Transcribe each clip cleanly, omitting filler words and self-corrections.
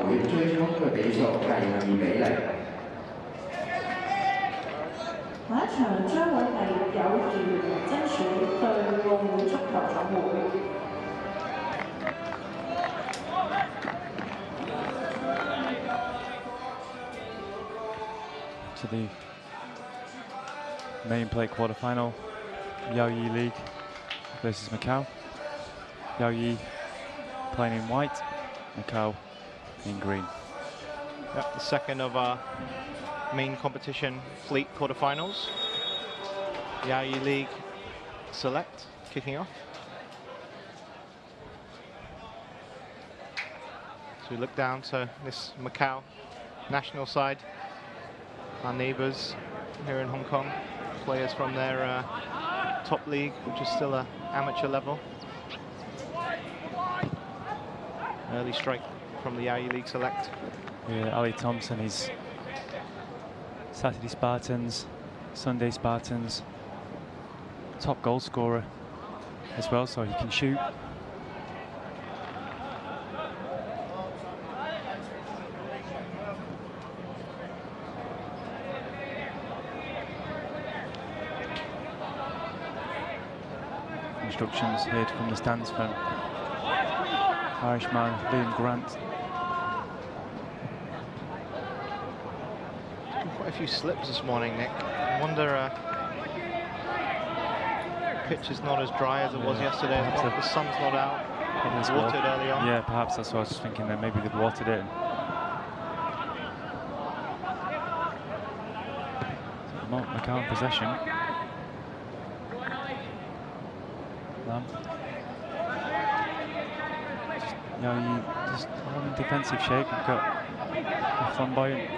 會追蹤嘅比數係2-0。下一場將會係友誼爭選對澳門足球總會。To the main plate quarterfinal, Yaoyi League versus Macau. Yaoyi playing in white, Macau in green. Yep, the second of our main competition fleet quarterfinals. Yaoyi League select kicking off. So we look down to this Macau national side. Our neighbours here in Hong Kong, players from their top league, which is still an amateur level. Early strike from the Yaoyi League select. Yeah, Ali Thompson is Saturday Spartans, Sunday Spartans, top goal scorer as well, so he can shoot. Instructions here from the stands from Irishman Liam Grant. Quite a few slips this morning, Nick. I wonder the pitch is not as dry as it was yesterday. The sun's not out. It was watered early on. Yeah, perhaps that's what I was thinking, that maybe they've watered it. So Macau in possession. Just all in defensive shape. You've got a flamboyant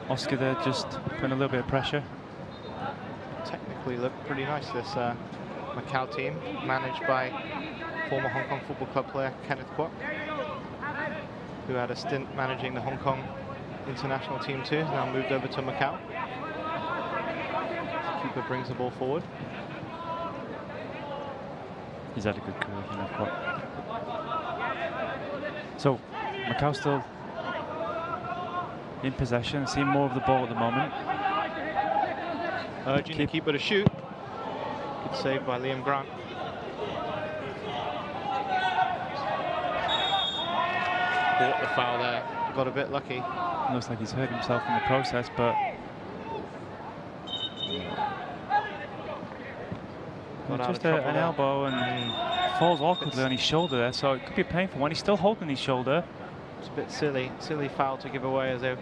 Oscar there, just putting a little bit of pressure. Technically looked pretty nice, this Macau team, managed by former Hong Kong Football Club player Kenneth Kwok, who had a stint managing the Hong Kong international team too. He's now moved over to Macau. The keeper brings the ball forward. He's had a good career, Kenneth Kwok. So, Macau still in possession, seeing more of the ball at the moment. Urging the keeper to shoot. Good save by Liam Grant. Caught the foul there, got a bit lucky. Looks like he's hurt himself in the process, but just an elbow and falls awkwardly on his shoulder there, so it could be a painful one. He's still holding his shoulder. It's a bit silly foul to give away, as they've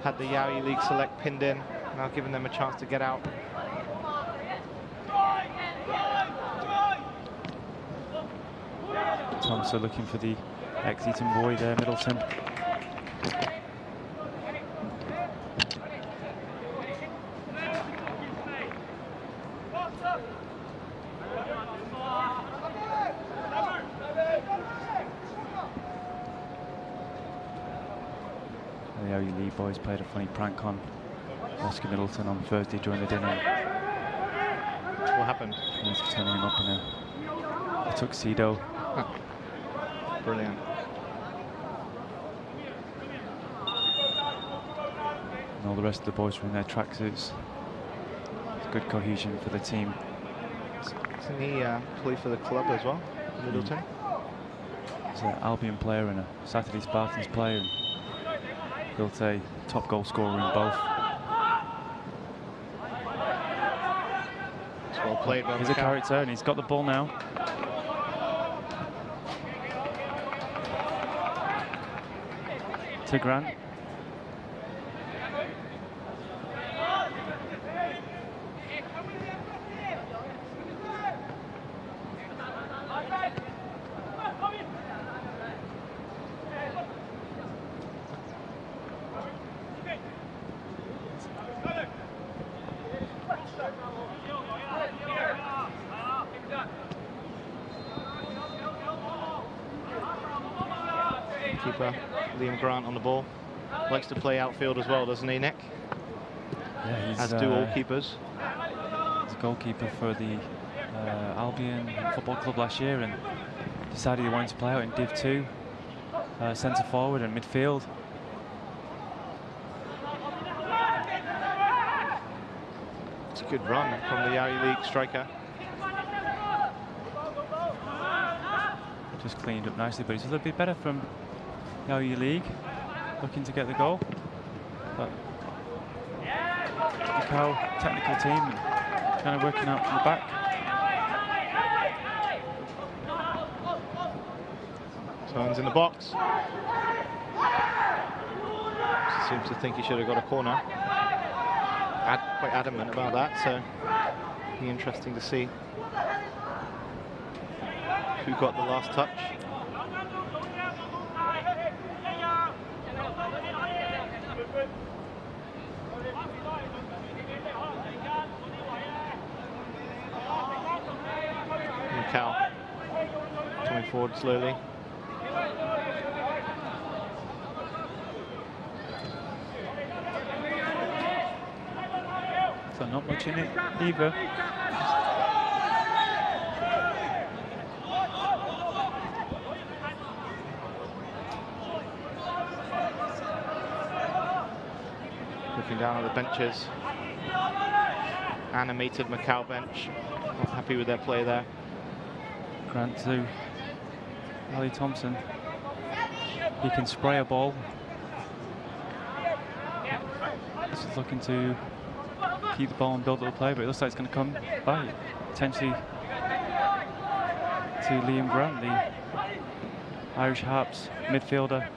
had the Yaoyi League select pinned in, now giving them a chance to get out. Thompson looking for the ex-Eton boy there, Middleton. The Yaoyi League boys played a funny prank on Oscar Middleton on Thursday during the dinner. What happened? He's turning him up in a tuxedo. Brilliant. And all the rest of the boys were in their tracksuits. It's good cohesion for the team. Doesn't he play for the club as well, Middleton? He's an Albion player and a Saturday Spartans player, and built a top goal scorer in both. It's well played by He's a character, and he's got the ball now. To Grant. Keeper Liam Grant on the ball. Likes to play outfield as well, doesn't he, Nick? Yeah, as do all keepers. He's a goalkeeper for the Albion Football Club last year, and decided he wanted to play out in Div 2. centre forward and midfield. It's a good run from the Yaoi League striker. Just cleaned up nicely, but it's a little bit better from Yaoi League, looking to get the goal. But Macau technical team kind of working out from the back. Turns in the box. Seems to think he should have got a corner. Quite adamant about that, so it'll be interesting to see who got the last touch. Macau coming forward slowly. So not much in it either. Looking down at the benches. Animated Macau bench. Not happy with their play there. Grant to Ali Thompson. He can spray a ball. This is looking to keep the ball and build up the play, but it looks like it's going to come back potentially to Liam Grant, the Irish Harps midfielder,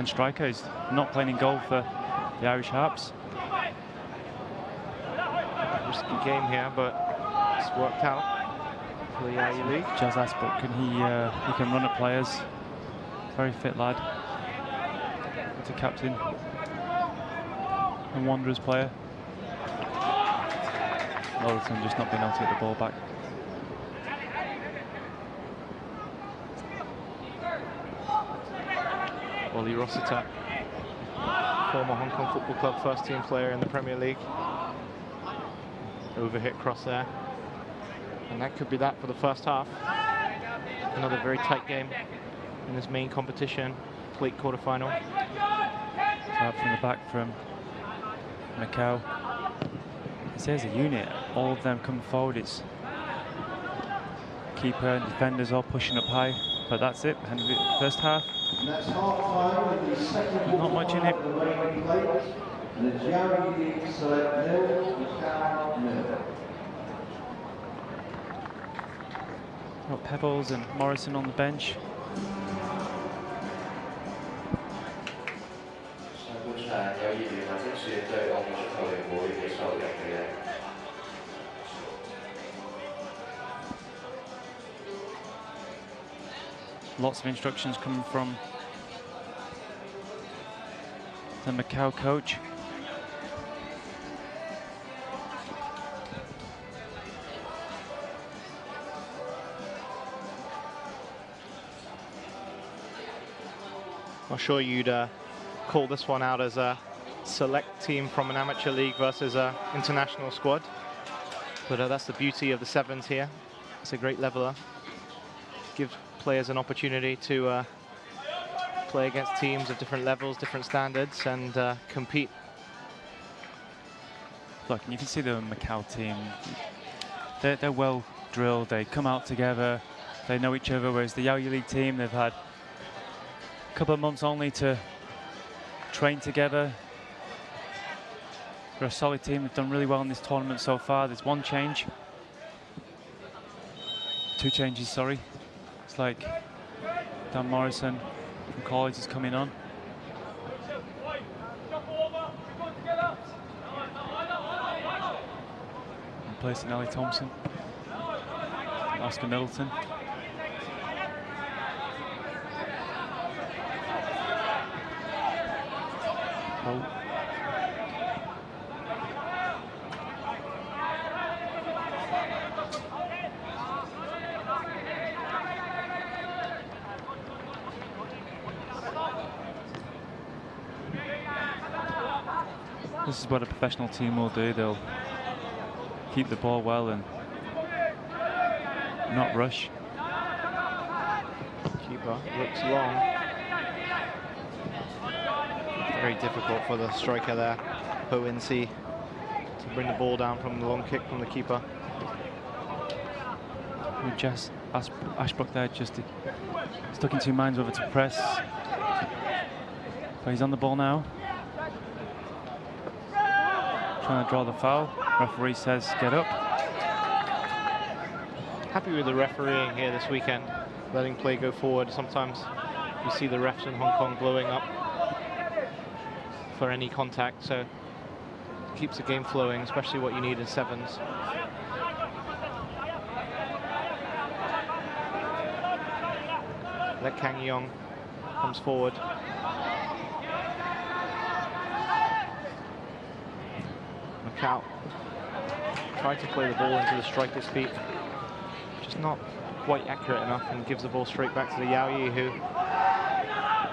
striker is not playing in goal for the Irish Harps. Risky game here, but it's worked out for the Yaoi League. Jazz Asper, he can run at players. Very fit lad. It's a captain and Wanderers player. Littleton just not being able to get the ball back. Ollie Rossiter, former Hong Kong Football Club first team player in the Premier League. Overhit cross there. And that could be that for the first half. Another very tight game in this main competition, plate quarterfinal. Out from the back from Macau. It says a unit, all of them come forward. It's keeper and defenders all pushing up high, but that's it. End of the first half. That's half time with the second Not much in it. of the main plate. And the Yaoi League select 0, Macau 0. Got Pebbles and Morrison on the bench. Lots of instructions coming from the Macau coach. I'm sure you'd call this one out as a select team from an amateur league versus an international squad. But that's the beauty of the sevens here. It's a great leveler. Gives players an opportunity to play against teams of different levels, different standards, and compete. Look, and you can see the Macau team. They're well drilled. They come out together. They know each other. Whereas the Yaoi League team, they've had a couple of months only to train together. They're a solid team. They've done really well in this tournament so far. There's one change. Two changes, sorry. It's like Dan Morrison from college is coming on. Replacing Ali Thompson. Oscar Middleton. Oh. This is what a professional team will do. They'll keep the ball well and not rush. Keeper looks long. Very difficult for the striker there, Ho In-si, to bring the ball down from the long kick from the keeper. Just Ashbrook there, just stuck in two minds whether to press. But he's on the ball now. Trying to draw the foul. Referee says get up. Happy with the refereeing here this weekend, letting play go forward. Sometimes you see the refs in Hong Kong blowing up for any contact, so it keeps the game flowing, especially what you need in sevens. Let Kang Yong comes forward. Macau tried to play the ball into the striker's feet, just not quite accurate enough, and gives the ball straight back to the Yao Yi, who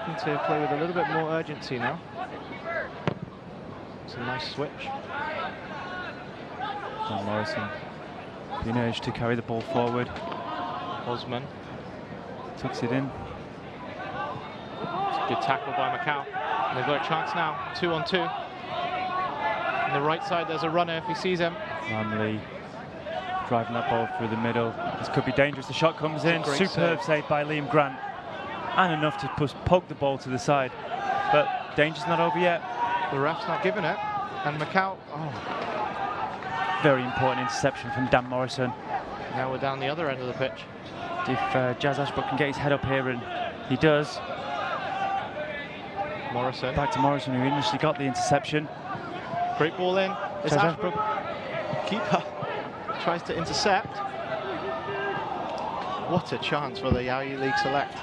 need to play with a little bit more urgency now. It's a nice switch. And Morrison being urged to carry the ball forward. Osman. Tucks it in. It's a good tackle by Macau. And they've got a chance now, 2-on-2. On the right side, there's a runner if he sees him. Lam Lee driving that ball through the middle. This could be dangerous. The shot comes in. Superb save by Liam Grant. And enough to poke the ball to the side. But danger's not over yet. The ref's not giving it. And Macau, very important interception from Dan Morrison. Now we're down the other end of the pitch. If Jazz Ashbrook can get his head up here, and he does. Morrison. Back to Morrison, who initially got the interception. Great ball in. It's Jazz Ashbrook. Keeper tries to intercept. What a chance for the Yao Yi League select.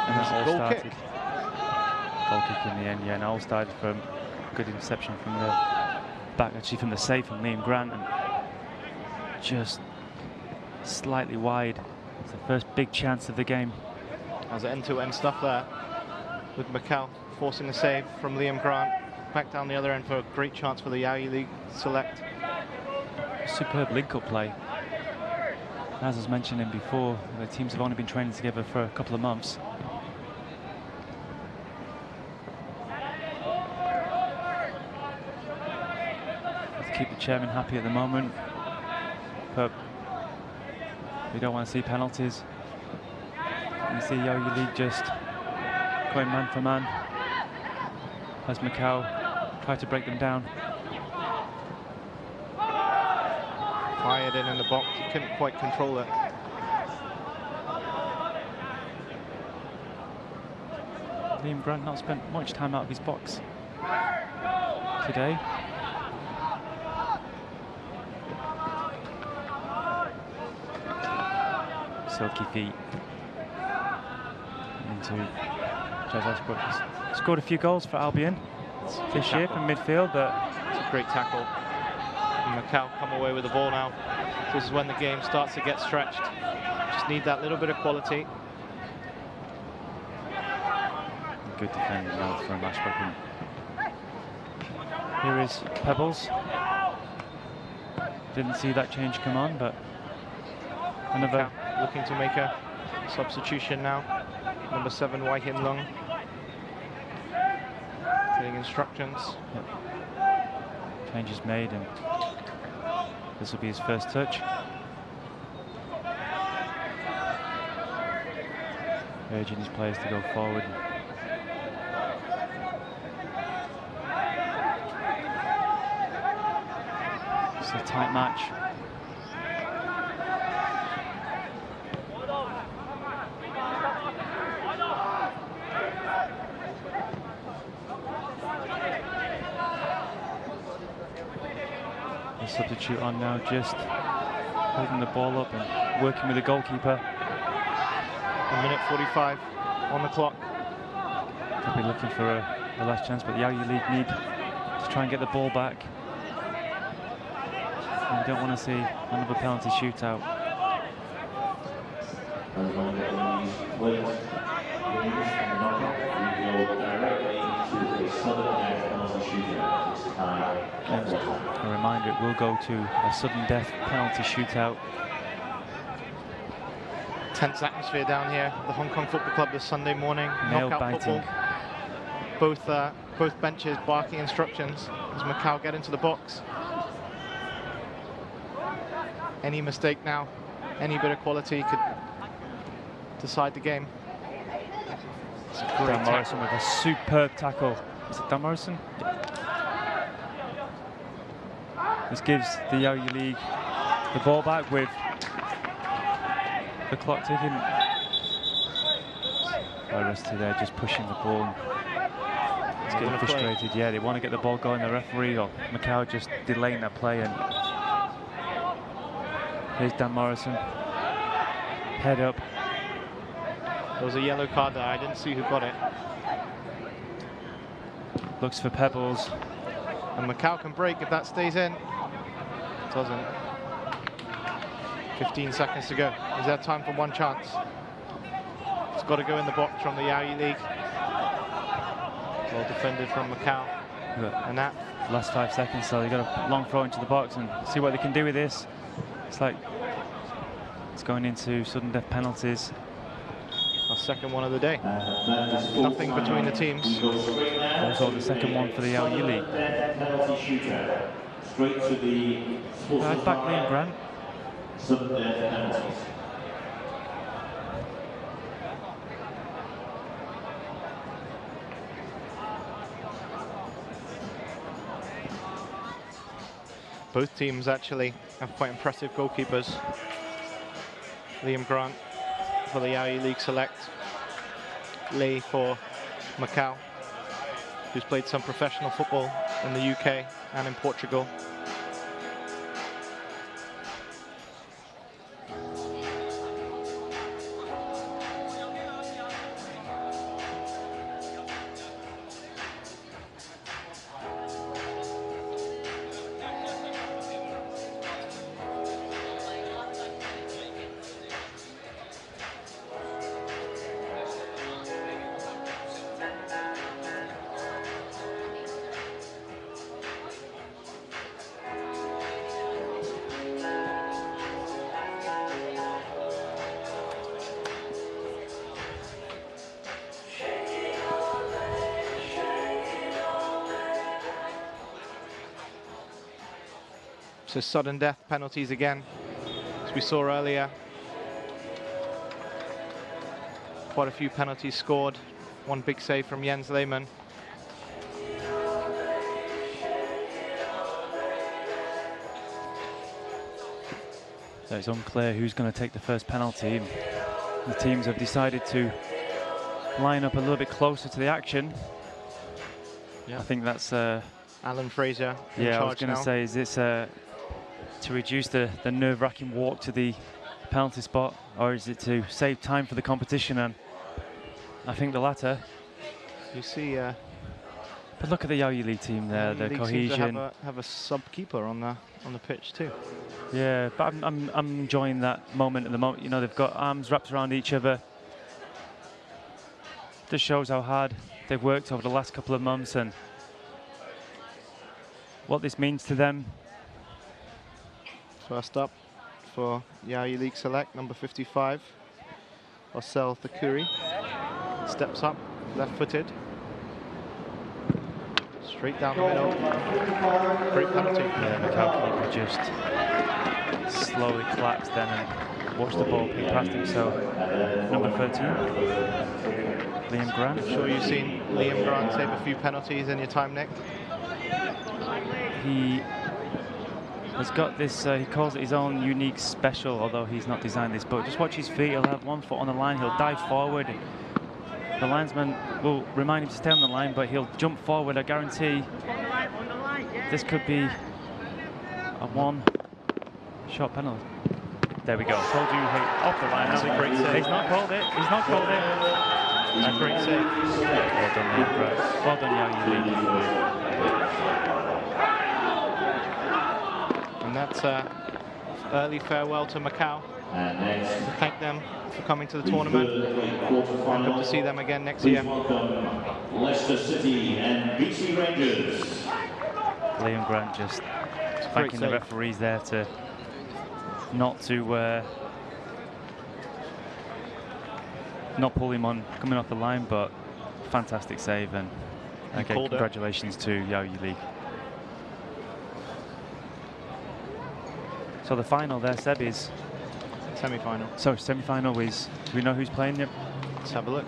And that all goal started. kick. Goal kick in the end, yeah, and all started from good interception from the back, actually from the save from Liam Grant, and just slightly wide. It's the first big chance of the game. There's end-to-end stuff there with Macau forcing a save from Liam Grant. Back down the other end for a great chance for the Yao Yi League select. Superb link-up play. As I was mentioning before, the teams have only been training together for a couple of months. Let's keep the chairman happy at the moment, but we don't want to see penalties. You see Yao Yi League just going man for man as Macau tried to break them down. Fired in the box, he couldn't quite control it. Liam Grant not spent much time out of his box today. Silky feet into Jazz Ashbrook. He's scored a few goals for Albion this year from midfield, but it's a great tackle. And Macau come away with the ball now. This is when the game starts to get stretched. Just need that little bit of quality. Good defending now from Ashbrook. Here is Pebbles. Didn't see that change come on, but another Macau looking to make a substitution now. Number 7, Wai Hin Lung. Getting instructions. Yep. Change is made, and this will be his first touch. Urging his players to go forward. It's a tight match. The substitute on now, just holding the ball up and working with the goalkeeper. 1:45 on the clock. They'll be looking for a last chance, but the Yao Yi League need to try and get the ball back. And we don't want to see another penalty shootout. And a reminder, it will go to a sudden death penalty shootout. Tense atmosphere down here at the Hong Kong Football Club this Sunday morning. Nail Knockout biting. football. both benches barking instructions as Macau get into the box. Any mistake now, any bit of quality could decide the game. It's a great Dan Morrison with a superb tackle. Is it Dan Morrison? This gives the Yaoyi League the ball back with the clock ticking. Arrested there, just pushing the ball. It's getting frustrated. Yeah, they want to get the ball going. The referee or Macau just delaying that play. And here's Dan Morrison. Head up. There was a yellow card there. I didn't see who got it. Looks for pebbles. And Macau can break if that stays in. Doesn't. 15 seconds to go. Is there time for one chance? It's got to go in the box from the Yaoyi League. Well defended from Macau. And that. Last 5 seconds, so they've got a long throw into the box and see what they can do with this. It's like it's going into sudden death penalties. Our second one of the day. Nothing between the teams. Also the second one for the Yaoyi League. Straight to the Right back, Liam Grant. sudden death penalties. Both teams actually have quite impressive goalkeepers. Liam Grant for the Yaoyi League select. Lee for Macau, who's played some professional football in the UK and in Portugal. So sudden death penalties again, as we saw earlier. Quite a few penalties scored. One big save from Jens Lehmann. So it's unclear who's going to take the first penalty. The teams have decided to line up a little bit closer to the action. Yeah. I think that's Alan Fraser in yeah, charge. I was going to say, is this to reduce the nerve-wracking walk to the penalty spot, or is it to save time for the competition? And I think the latter. You see, but look at the Yaoyi League team there, their cohesion. Have a sub-keeper on the pitch too. Yeah, but I'm enjoying that moment at the moment. You know, they've got arms wrapped around each other. This shows how hard they've worked over the last couple of months and what this means to them. First up for Yaoyi League select, number 55, Osel Thakuri. Steps up, left-footed. Straight down the middle. Great penalty. Yeah, Macau keeper just slowly collapsed then and watched the ball pick past him. So, number 13, Liam Grant. I'm sure you've seen Liam Grant save a few penalties in your time, Nick. He has got this, he calls it his own unique special, although he's not designed this, but just watch his feet. He'll have one foot on the line, he'll dive forward. The linesman will remind him to stay on the line, but he'll jump forward. I guarantee this could be a one-shot penalty. There we go. Told you, hey, off the line. That's a great save. He's not called it. He's not called it. A great save. Well done, Liam Grant. Well done, Yaoyi League. And that's early farewell to Macau. To thank them for coming to the tournament. And hope to see them again next year. Leicester City and BC Rangers. Liam Grant just thanking the referees there to not pull him on coming off the line, but fantastic save. And again, congratulations to Yaoyi League. So the final there, Seb, is semi-final. So semi-final is. Do we know who's playing it? Let's have a look.